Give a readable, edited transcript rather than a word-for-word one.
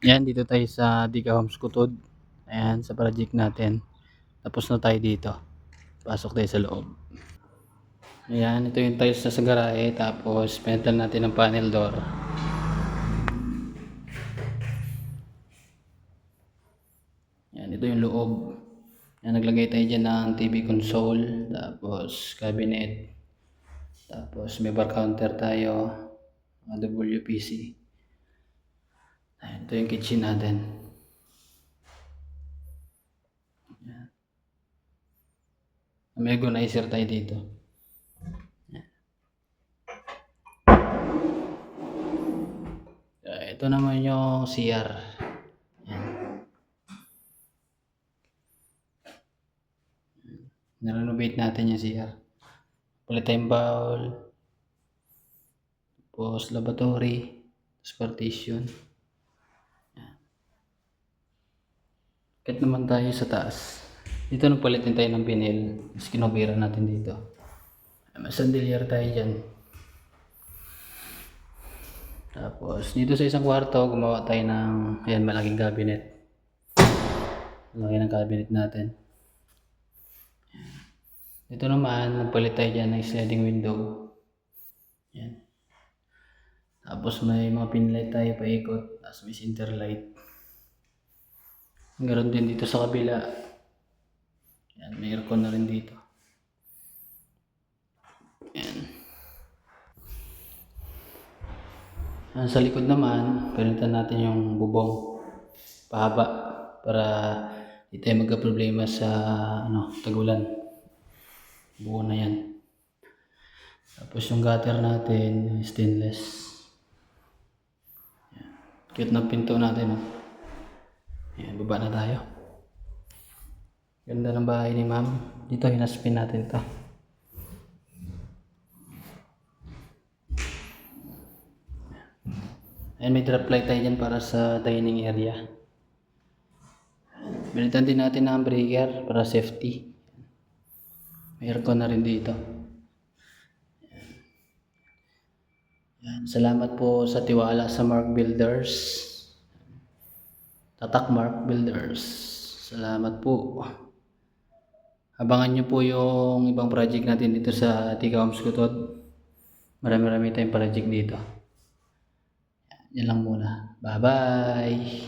Yan, dito tayo sa Diga Homes Kutod. Ayan, sa project natin. Tapos na tayo dito. Pasok tayo sa loob. Ayan, ito yung tiles na sa garahe. Tapos, pinalitan natin ng panel door. Ayan, ito yung loob. Ayan, naglagay tayo dyan ng TV console. Tapos, cabinet. Tapos, may bar counter tayo. WPC. Ayan, ito yung kitchen natin. Ayan. May agonizer tayo dito. Ito naman yung CR. Na-renovate natin yung CR. Palit tayong bowl. Tapos lavatory. Tapos partition. Kahit naman tayo sa taas. Dito nagpalit din tayo ng vinyl. Tapos kinubira natin dito. May sandalier tayo dyan. Tapos dito sa isang kwarto, gumawa tayo ng ayan, malaking cabinet. Laki ng cabinet natin. Dito naman, nagpalit tayo dyan ng sliding window. Yan. Tapos may mga pinlight tayo paikot. Tapos may center light. Ganoon din dito sa kabila. Yan, may aircon na rin dito. Yan. Yan, sa likod naman, palitan natin yung bubong. Pahaba. Para hindi tayo magka-problema sa tagulan. Buo na yan. Tapos yung gutter natin, stainless. Yan. Cute ng pinto natin. Yan, baba na tayo. Ganda ng bahay ni ma'am. Dito, hinaspin natin to. Ayan, may drop light tayo dyan para sa dining area. Balitan din natin ng breaker para safety. May aircon na rin dito. Ayan. Salamat po sa tiwala sa Mark Builders. Tatak Mark Builders. Salamat po. Abangan nyo po yung ibang project natin dito sa Diga Homes Kutod. Marami tayong project dito. Yan lang muna. Bye-bye!